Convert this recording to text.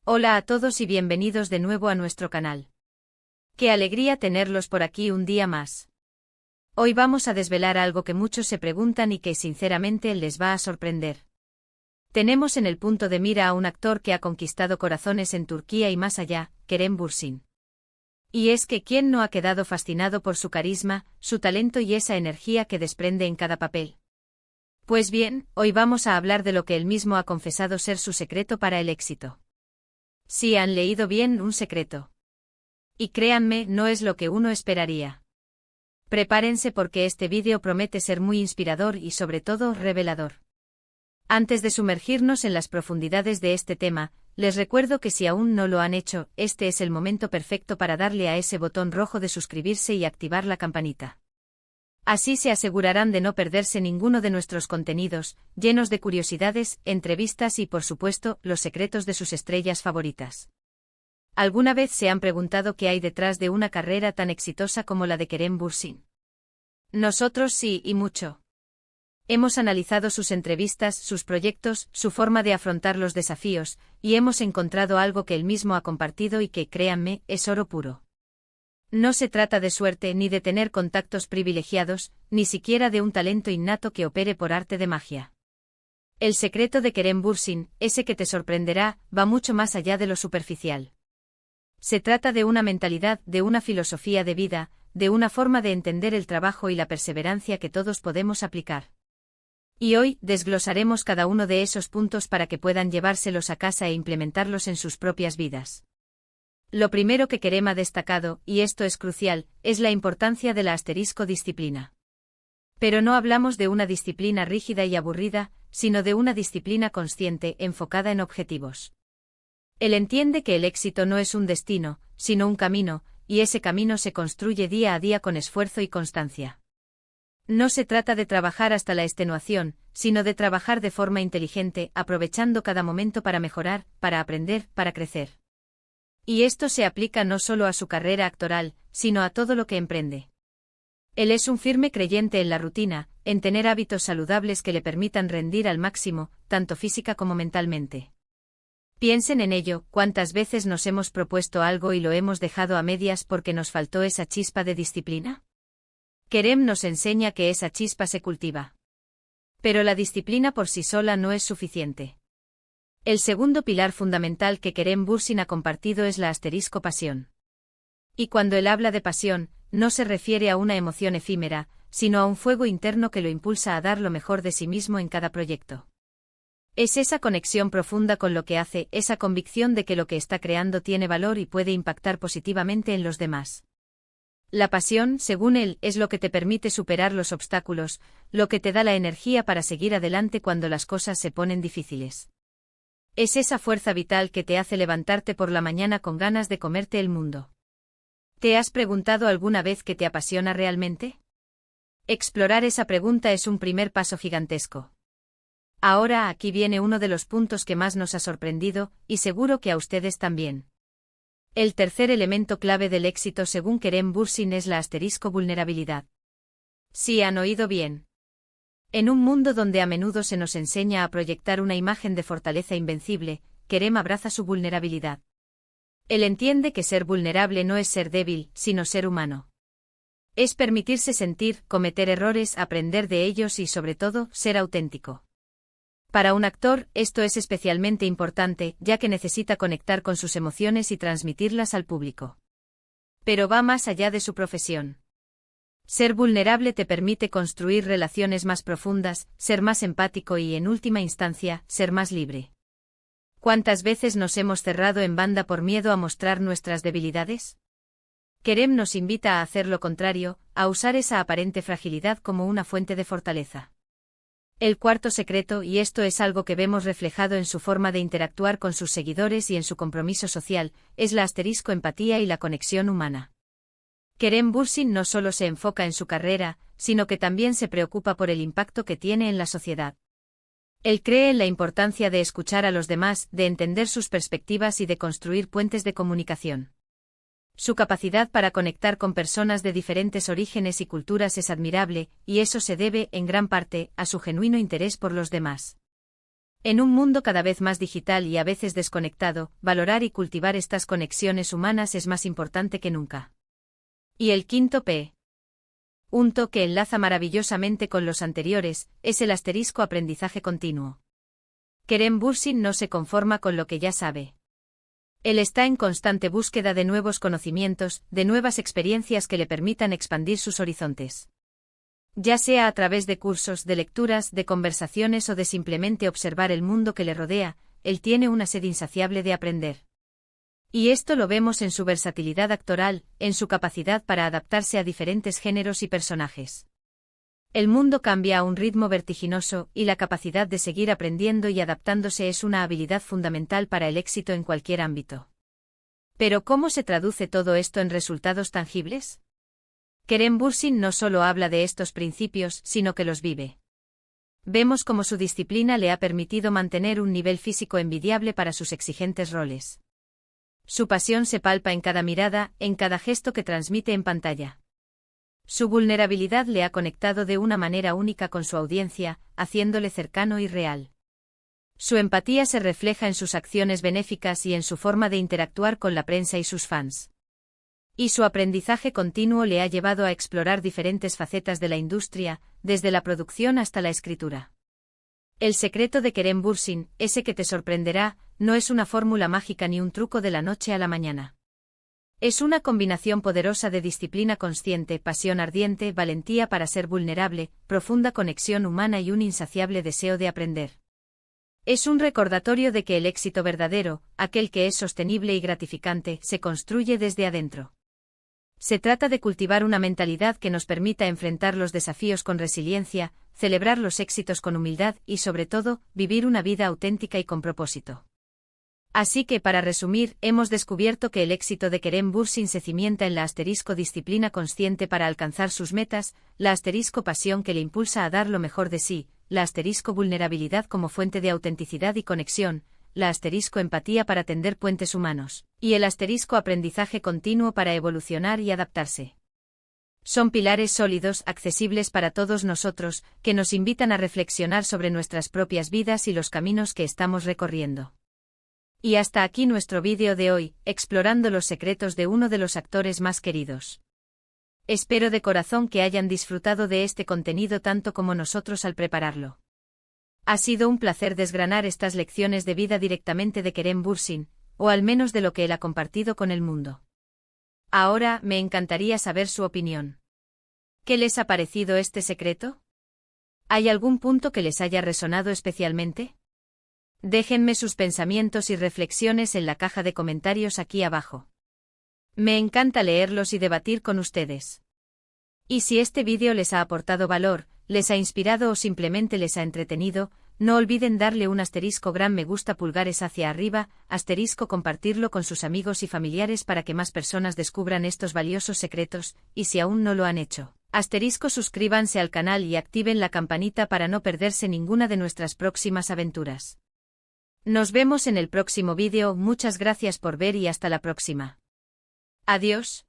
Hola a todos y bienvenidos de nuevo a nuestro canal. Qué alegría tenerlos por aquí un día más. Hoy vamos a desvelar algo que muchos se preguntan y que sinceramente les va a sorprender. Tenemos en el punto de mira a un actor que ha conquistado corazones en Turquía y más allá, Kerem Bürsin. Y es que ¿quién no ha quedado fascinado por su carisma, su talento y esa energía que desprende en cada papel? Pues bien, hoy vamos a hablar de lo que él mismo ha confesado ser su secreto para el éxito. Sí, han leído bien, un secreto. Y créanme, no es lo que uno esperaría. Prepárense porque este vídeo promete ser muy inspirador y sobre todo revelador. Antes de sumergirnos en las profundidades de este tema, les recuerdo que si aún no lo han hecho, este es el momento perfecto para darle a ese botón rojo de suscribirse y activar la campanita. Así se asegurarán de no perderse ninguno de nuestros contenidos, llenos de curiosidades, entrevistas y por supuesto, los secretos de sus estrellas favoritas. ¿Alguna vez se han preguntado qué hay detrás de una carrera tan exitosa como la de Kerem Bürsin? Nosotros sí, y mucho. Hemos analizado sus entrevistas, sus proyectos, su forma de afrontar los desafíos, y hemos encontrado algo que él mismo ha compartido y que, créanme, es oro puro. No se trata de suerte ni de tener contactos privilegiados, ni siquiera de un talento innato que opere por arte de magia. El secreto de Kerem Bürsin, ese que te sorprenderá, va mucho más allá de lo superficial. Se trata de una mentalidad, de una filosofía de vida, de una forma de entender el trabajo y la perseverancia que todos podemos aplicar. Y hoy, desglosaremos cada uno de esos puntos para que puedan llevárselos a casa e implementarlos en sus propias vidas. Lo primero que Kerem ha destacado, y esto es crucial, es la importancia de la disciplina. Pero no hablamos de una disciplina rígida y aburrida, sino de una disciplina consciente, enfocada en objetivos. Él entiende que el éxito no es un destino, sino un camino, y ese camino se construye día a día con esfuerzo y constancia. No se trata de trabajar hasta la extenuación, sino de trabajar de forma inteligente, aprovechando cada momento para mejorar, para aprender, para crecer. Y esto se aplica no solo a su carrera actoral, sino a todo lo que emprende. Él es un firme creyente en la rutina, en tener hábitos saludables que le permitan rendir al máximo, tanto física como mentalmente. Piensen en ello, ¿cuántas veces nos hemos propuesto algo y lo hemos dejado a medias porque nos faltó esa chispa de disciplina? Kerem nos enseña que esa chispa se cultiva. Pero la disciplina por sí sola no es suficiente. El segundo pilar fundamental que Kerem Bürsin ha compartido es la pasión. Y cuando él habla de pasión, no se refiere a una emoción efímera, sino a un fuego interno que lo impulsa a dar lo mejor de sí mismo en cada proyecto. Es esa conexión profunda con lo que hace, esa convicción de que lo que está creando tiene valor y puede impactar positivamente en los demás. La pasión, según él, es lo que te permite superar los obstáculos, lo que te da la energía para seguir adelante cuando las cosas se ponen difíciles. Es esa fuerza vital que te hace levantarte por la mañana con ganas de comerte el mundo. ¿Te has preguntado alguna vez qué te apasiona realmente? Explorar esa pregunta es un primer paso gigantesco. Ahora aquí viene uno de los puntos que más nos ha sorprendido, y seguro que a ustedes también. El tercer elemento clave del éxito según Kerem Bürsin es la vulnerabilidad. Sí, han oído bien. En un mundo donde a menudo se nos enseña a proyectar una imagen de fortaleza invencible, Kerem abraza su vulnerabilidad. Él entiende que ser vulnerable no es ser débil, sino ser humano. Es permitirse sentir, cometer errores, aprender de ellos y sobre todo, ser auténtico. Para un actor, esto es especialmente importante, ya que necesita conectar con sus emociones y transmitirlas al público. Pero va más allá de su profesión. Ser vulnerable te permite construir relaciones más profundas, ser más empático y, en última instancia, ser más libre. ¿Cuántas veces nos hemos cerrado en banda por miedo a mostrar nuestras debilidades? Kerem nos invita a hacer lo contrario, a usar esa aparente fragilidad como una fuente de fortaleza. El cuarto secreto, y esto es algo que vemos reflejado en su forma de interactuar con sus seguidores y en su compromiso social, es la empatía y la conexión humana. Kerem Bürsin no solo se enfoca en su carrera, sino que también se preocupa por el impacto que tiene en la sociedad. Él cree en la importancia de escuchar a los demás, de entender sus perspectivas y de construir puentes de comunicación. Su capacidad para conectar con personas de diferentes orígenes y culturas es admirable, y eso se debe, en gran parte, a su genuino interés por los demás. En un mundo cada vez más digital y a veces desconectado, valorar y cultivar estas conexiones humanas es más importante que nunca. Y el quinto P. Punto que enlaza maravillosamente con los anteriores, es el asterisco aprendizaje continuo. Kerem Bürsin no se conforma con lo que ya sabe. Él está en constante búsqueda de nuevos conocimientos, de nuevas experiencias que le permitan expandir sus horizontes. Ya sea a través de cursos, de lecturas, de conversaciones o de simplemente observar el mundo que le rodea, él tiene una sed insaciable de aprender. Y esto lo vemos en su versatilidad actoral, en su capacidad para adaptarse a diferentes géneros y personajes. El mundo cambia a un ritmo vertiginoso, y la capacidad de seguir aprendiendo y adaptándose es una habilidad fundamental para el éxito en cualquier ámbito. Pero ¿cómo se traduce todo esto en resultados tangibles? Kerem Bürsin no solo habla de estos principios, sino que los vive. Vemos cómo su disciplina le ha permitido mantener un nivel físico envidiable para sus exigentes roles. Su pasión se palpa en cada mirada, en cada gesto que transmite en pantalla. Su vulnerabilidad le ha conectado de una manera única con su audiencia, haciéndole cercano y real. Su empatía se refleja en sus acciones benéficas y en su forma de interactuar con la prensa y sus fans. Y su aprendizaje continuo le ha llevado a explorar diferentes facetas de la industria, desde la producción hasta la escritura. El secreto de Kerem Bürsin, ese que te sorprenderá, no es una fórmula mágica ni un truco de la noche a la mañana. Es una combinación poderosa de disciplina consciente, pasión ardiente, valentía para ser vulnerable, profunda conexión humana y un insaciable deseo de aprender. Es un recordatorio de que el éxito verdadero, aquel que es sostenible y gratificante, se construye desde adentro. Se trata de cultivar una mentalidad que nos permita enfrentar los desafíos con resiliencia, celebrar los éxitos con humildad y, sobre todo, vivir una vida auténtica y con propósito. Así que, para resumir, hemos descubierto que el éxito de Kerem Bürsin se cimienta en la asterisco disciplina consciente para alcanzar sus metas, la asterisco pasión que le impulsa a dar lo mejor de sí, la asterisco vulnerabilidad como fuente de autenticidad y conexión, la asterisco empatía para tender puentes humanos, y el asterisco aprendizaje continuo para evolucionar y adaptarse. Son pilares sólidos, accesibles para todos nosotros, que nos invitan a reflexionar sobre nuestras propias vidas y los caminos que estamos recorriendo. Y hasta aquí nuestro vídeo de hoy, explorando los secretos de uno de los actores más queridos. Espero de corazón que hayan disfrutado de este contenido tanto como nosotros al prepararlo. Ha sido un placer desgranar estas lecciones de vida directamente de Kerem Bürsin, o al menos de lo que él ha compartido con el mundo. Ahora, me encantaría saber su opinión. ¿Qué les ha parecido este secreto? ¿Hay algún punto que les haya resonado especialmente? Déjenme sus pensamientos y reflexiones en la caja de comentarios aquí abajo. Me encanta leerlos y debatir con ustedes. Y si este vídeo les ha aportado valor, les ha inspirado o simplemente les ha entretenido, no olviden darle un asterisco gran me gusta pulgares hacia arriba, asterisco compartirlo con sus amigos y familiares para que más personas descubran estos valiosos secretos, y si aún no lo han hecho, asterisco suscríbanse al canal y activen la campanita para no perderse ninguna de nuestras próximas aventuras. Nos vemos en el próximo vídeo, muchas gracias por ver y hasta la próxima. Adiós.